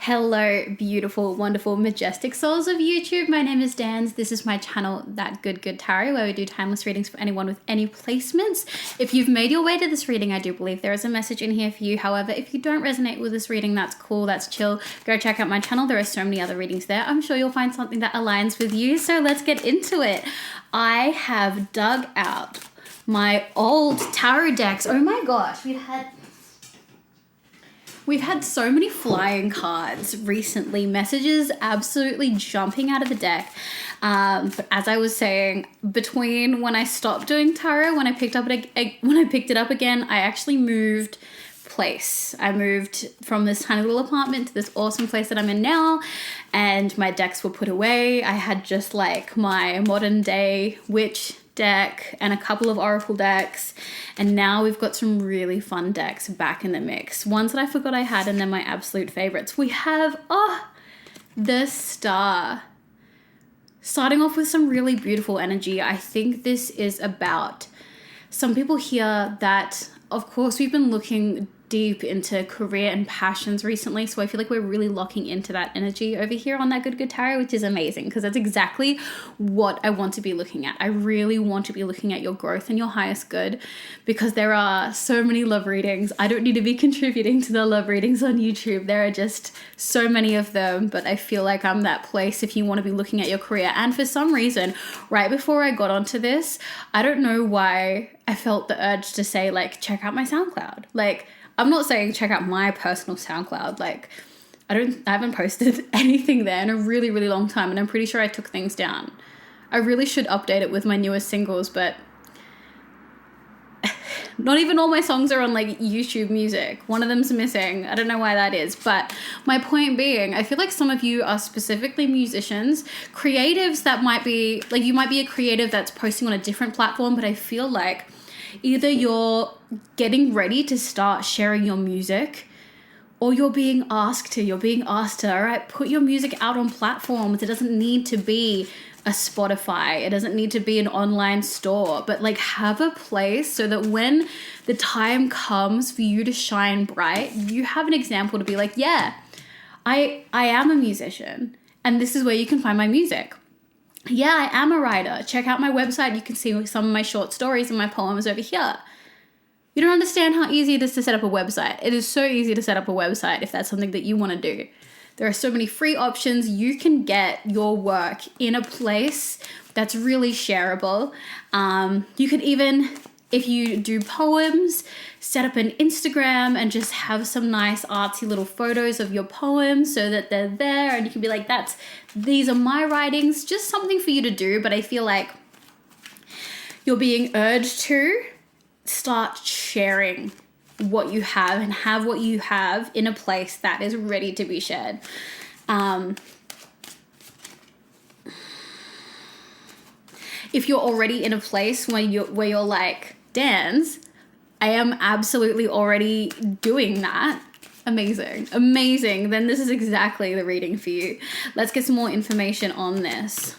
Hello, beautiful, wonderful, majestic souls of YouTube. My name is Dans. This is my channel, That Good Tarot, where we do timeless readings for anyone with any placements. If you've made your way to this reading, I do believe there is a message in here for you. However, if you don't resonate with this reading, that's cool, that's chill. Go check out my channel. There are so many other readings there. I'm sure you'll find something that aligns with you. So let's get into it. I have dug out my old tarot decks. Oh my gosh, We've had so many flying cards recently, messages absolutely jumping out of the deck. But as I was saying, between when I stopped doing tarot, when I picked it up again, I actually moved place. I moved from this tiny little apartment to this awesome place that I'm in now, and my decks were put away. I had just like my modern day witch deck and a couple of oracle decks, and now we've got some really fun decks back in the mix, ones that I forgot I had, and then my absolute favorites. We have the Star, starting off with some really beautiful energy. I think this is about some people here that, of course, we've been looking deep into career and passions recently, so I feel like we're really locking into that energy over here on That Good Tarot, which is amazing because that's exactly what I want to be looking at. I really want to be looking at your growth and your highest good, because there are so many love readings. I don't need to be contributing to the love readings on YouTube. There are just so many of them, but I feel like I'm that place if you want to be looking at your career. And for some reason, right before I got onto this, I don't know why I felt the urge to say, like, check out my SoundCloud. Like, I'm not saying check out my personal SoundCloud. Like, I haven't posted anything there in a really, really long time, and I'm pretty sure I took things down. I really should update it with my newest singles, but not even all my songs are on like YouTube Music. One of them's missing. I don't know why that is, but my point being, I feel like some of you are specifically musicians, creatives that might be, like, you might be a creative that's posting on a different platform, but I feel like either you're getting ready to start sharing your music, or you're being asked to, all right, put your music out on platforms. It doesn't need to be a Spotify. It doesn't need to be an online store, but like have a place so that when the time comes for you to shine bright, you have an example to be like, yeah, I am a musician and this is where you can find my music. Yeah, I am a writer. Check out my website. You can see some of my short stories and my poems over here. You don't understand how easy it is to set up a website. It is so easy to set up a website if that's something that you want to do. There are so many free options. You can get your work in a place that's really shareable. You could even, if you do poems, set up an Instagram and just have some nice artsy little photos of your poems so that they're there, and you can be like, these are my writings. Just something for you to do. But I feel like you're being urged to start sharing what you have and have what you have in a place that is ready to be shared. If you're already in a place where you're like, Dans, I am absolutely already doing that. Amazing. Then this is exactly the reading for you. Let's get some more information on this.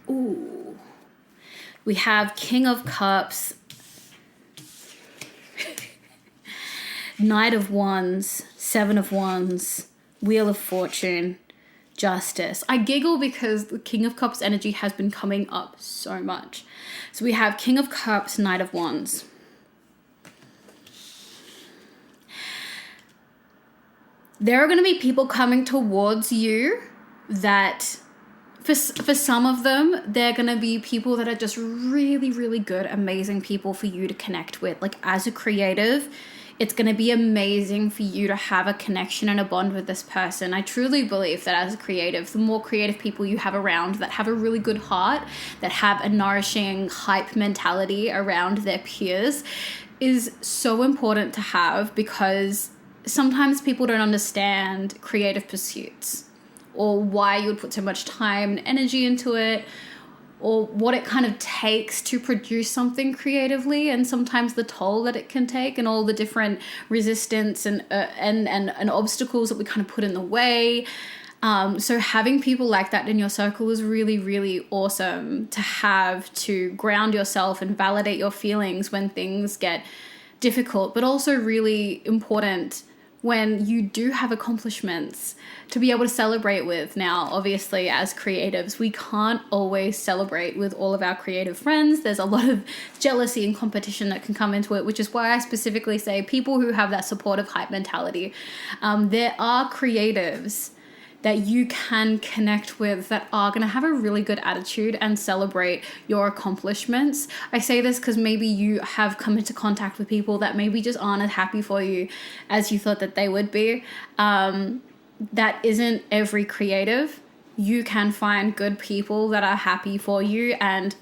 Ooh. We have King of Cups, Knight of Wands, Seven of Wands, Wheel of Fortune, Justice. I giggle because the King of Cups energy has been coming up so much. So we have King of Cups, Knight of Wands. There are going to be people coming towards you that, for some of them, they're going to be people that are just really, really good, amazing people for you to connect with. Like, as a creative, it's going to be amazing for you to have a connection and a bond with this person. I truly believe that as a creative, the more creative people you have around that have a really good heart, that have a nourishing hype mentality around their peers, is so important to have, because sometimes people don't understand creative pursuits or why you would put so much time and energy into it, or what it kind of takes to produce something creatively, and sometimes the toll that it can take, and all the different resistance and obstacles that we kind of put in the way. So having people like that in your circle is really, really awesome to have, to ground yourself and validate your feelings when things get difficult, but also really important when you do have accomplishments to be able to celebrate with. Now, obviously, as creatives, we can't always celebrate with all of our creative friends. There's a lot of jealousy and competition that can come into it, which is why I specifically say people who have that supportive hype mentality. There are creatives that you can connect with that are going to have a really good attitude and celebrate your accomplishments. I say this because maybe you have come into contact with people that maybe just aren't as happy for you as you thought that they would be. That isn't every creative. You can find good people that are happy for you and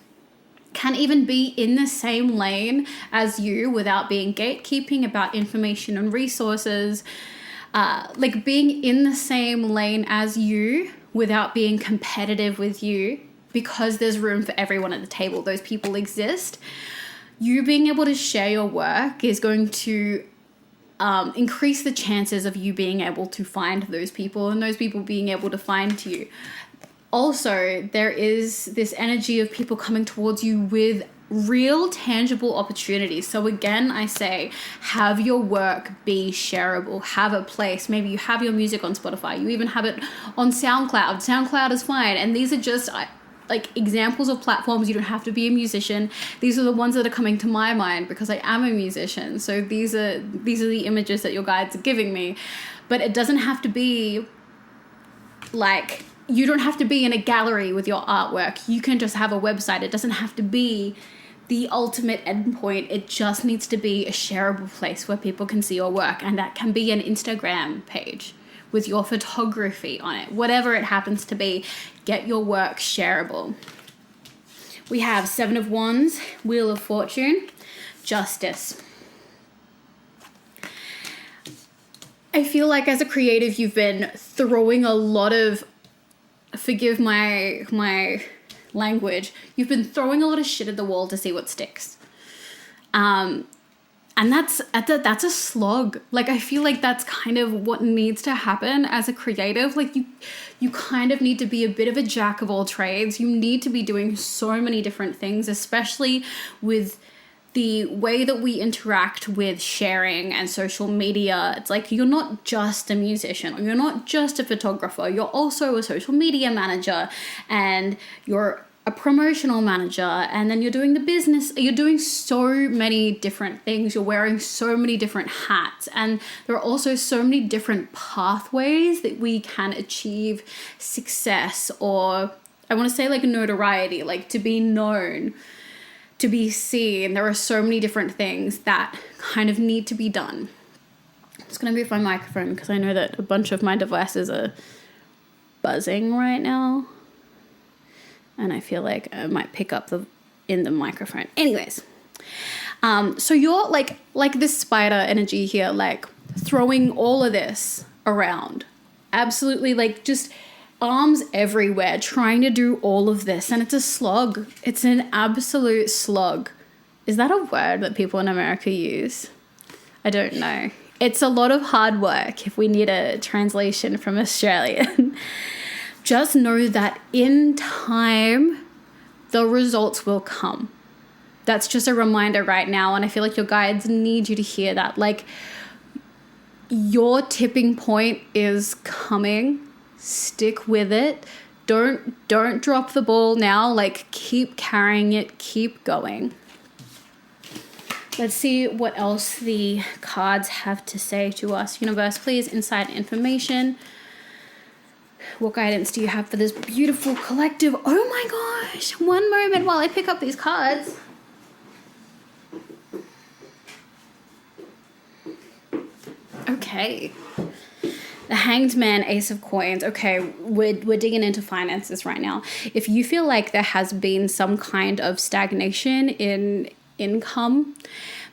can even be in the same lane as you without being gatekeeping about information and resources. Like being in the same lane as you without being competitive with you, because there's room for everyone at the table. Those people exist. You being able to share your work is going to increase the chances of you being able to find those people and those people being able to find you. Also, there is this energy of people coming towards you with real tangible opportunities. So again, I say, have your work be shareable, have a place. Maybe you have your music on Spotify, you even have it on SoundCloud is fine. And these are just like examples of platforms. You don't have to be a musician. These are the ones that are coming to my mind because I am a musician. So these are the images that your guides are giving me. But it doesn't have to be like, you don't have to be in a gallery with your artwork. You can just have a website. It doesn't have to be the ultimate endpoint. It just needs to be a shareable place where people can see your work. And that can be an Instagram page with your photography on it. Whatever it happens to be, get your work shareable. We have 7 of Wands, Wheel of Fortune, Justice. I feel like as a creative, you've been throwing a lot of, forgive my language, you've been throwing a lot of shit at the wall to see what sticks. And that's a slog. Like, I feel like that's kind of what needs to happen as a creative. Like, you kind of need to be a bit of a jack of all trades. You need to be doing so many different things, especially with the way that we interact with sharing and social media. It's like, you're not just a musician, or you're not just a photographer, you're also a social media manager, and you're a promotional manager, and then you're doing the business. You're doing so many different things. You're wearing so many different hats, and there are also so many different pathways that we can achieve success, or I want to say like notoriety, like to be known, to be seen. There are so many different things that kind of need to be done. I'm just going to move my microphone because I know that a bunch of my devices are buzzing right now. And I feel like I might pick up in the microphone. Anyways, so you're like this spider energy here, like throwing all of this around. Absolutely, like just arms everywhere, trying to do all of this. And it's a slog. It's an absolute slog. Is that a word that people in America use? I don't know. It's a lot of hard work if we need a translation from Australian. Just know that in time, the results will come. That's just a reminder right now. And I feel like your guides need you to hear that. Like, your tipping point is coming. Stick with it. Don't drop the ball now. Like, keep carrying it. Keep going. Let's see what else the cards have to say to us. Universe, please, insight information. What guidance do you have for this beautiful collective? Oh my gosh. One moment while I pick up these cards. Okay. The Hanged Man, Ace of Coins. Okay, we're digging into finances right now. If you feel like there has been some kind of stagnation in income,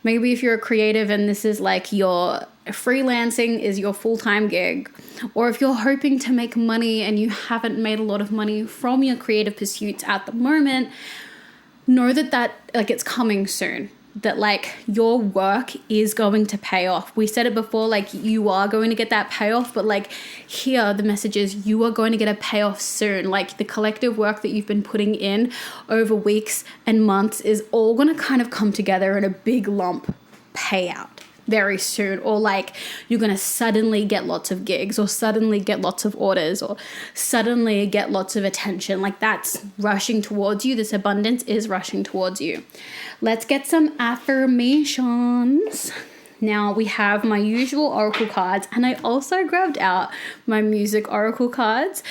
maybe if you're a creative and this is like your freelancing is your full-time gig, or if you're hoping to make money and you haven't made a lot of money from your creative pursuits at the moment, know that like it's coming soon. That like your work is going to pay off. We said it before, like you are going to get that payoff, but like here the message is you are going to get a payoff soon. Like the collective work that you've been putting in over weeks and months is all going to kind of come together in a big lump payout. very soon, or like you're going to suddenly get lots of gigs, or suddenly get lots of orders, or suddenly get lots of attention. Like that's rushing towards you. This abundance is rushing towards you. Let's get some affirmations. Now we have my usual oracle cards, and I also grabbed out my music oracle cards,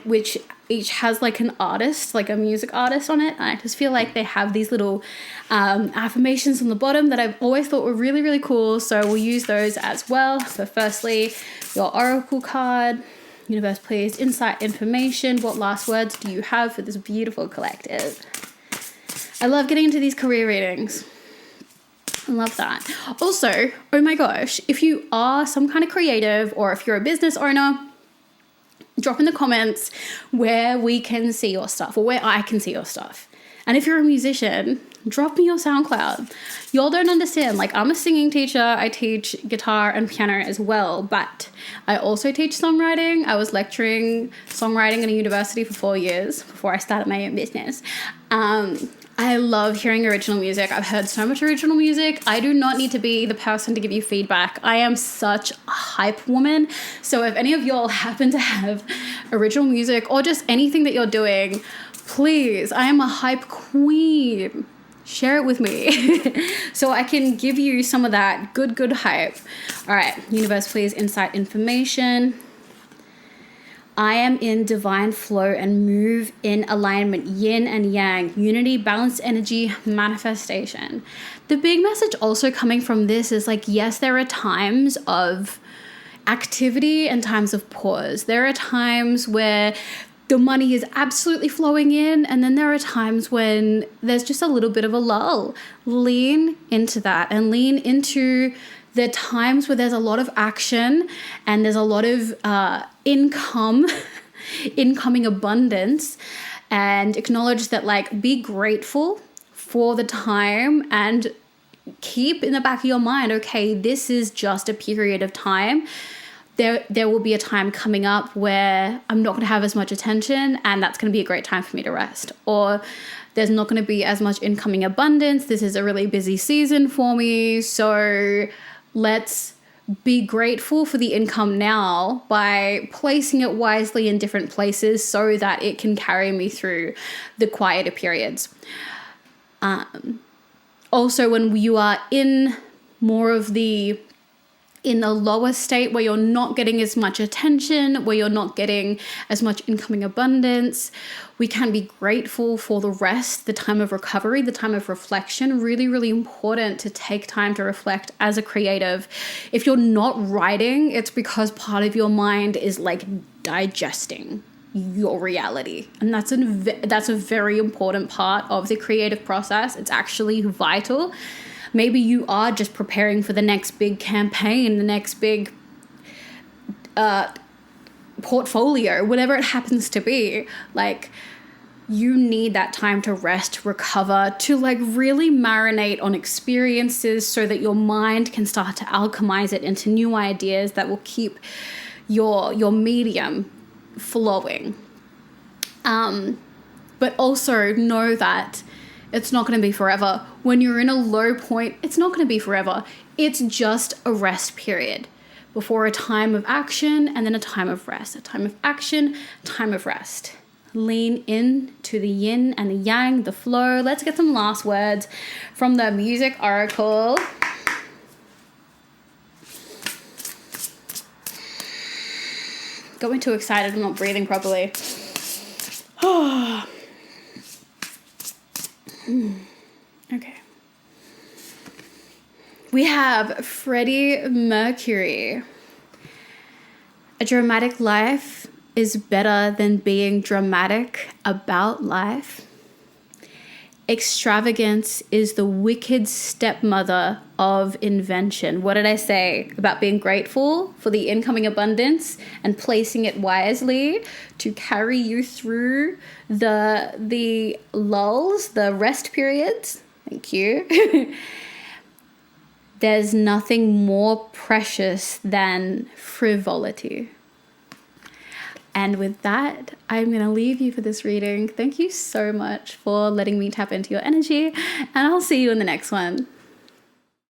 which each has like an artist, like a music artist on it. And I just feel like they have these little affirmations on the bottom that I've always thought were really, really cool. So we'll use those as well. So firstly, your oracle card. Universe, please, insight, information. What last words do you have for this beautiful collective? I love getting into these career readings. I love that. Also, oh my gosh, if you are some kind of creative, or if you're a business owner, drop in the comments where we can see your stuff, or where I can see your stuff. And if you're a musician, drop me your SoundCloud. Y'all don't understand. Like, I'm a singing teacher. I teach guitar and piano as well, but I also teach songwriting. I was lecturing songwriting at a university for 4 years before I started my own business. I love hearing original music. I've heard so much original music. I do not need to be the person to give you feedback. I am such a hype woman. So if any of y'all happen to have original music, or just anything that you're doing, please, I am a hype queen. Share it with me so I can give you some of that good hype. All right, universe, please, insight, information. I am in divine flow and move in alignment, yin and yang, unity, balanced energy, manifestation. The big message also coming from this is like, yes, there are times of activity and times of pause. There are times where the money is absolutely flowing in, and then there are times when there's just a little bit of a lull. Lean into that, and lean into the times where there's a lot of action and there's a lot of incoming abundance, and acknowledge that, like, be grateful for the time, and keep in the back of your mind, okay, this is just a period of time. There will be a time coming up where I'm not going to have as much attention, and that's going to be a great time for me to rest. Or there's not going to be as much incoming abundance. This is a really busy season for me. So let's be grateful for the income now by placing it wisely in different places so that it can carry me through the quieter periods. Also, when you are in more of in the lower state where you're not getting as much attention, where you're not getting as much incoming abundance, we can be grateful for the rest, the time of recovery, the time of reflection. Really, really important to take time to reflect as a creative. If you're not writing, it's because part of your mind is like digesting your reality. And that's a very important part of the creative process. It's actually vital. Maybe you are just preparing for the next big campaign, the next big portfolio, whatever it happens to be. Like, you need that time to rest, recover, to like really marinate on experiences so that your mind can start to alchemize it into new ideas that will keep your medium flowing. But also know that it's not going to be forever. When you're in a low point, it's not going to be forever. It's just a rest period before a time of action, and then a time of rest. A time of action, time of rest. Lean in to the yin and the yang, the flow. Let's get some last words from the music oracle. Got me too excited. I'm not breathing properly. Okay. We have Freddie Mercury. A dramatic life is better than being dramatic about life. Extravagance is the wicked stepmother of invention. What did I say about being grateful for the incoming abundance and placing it wisely to carry you through the lulls, the rest periods? Thank you. There's nothing more precious than frivolity. And with that, I'm going to leave you for this reading. Thank you so much for letting me tap into your energy, and I'll see you in the next one.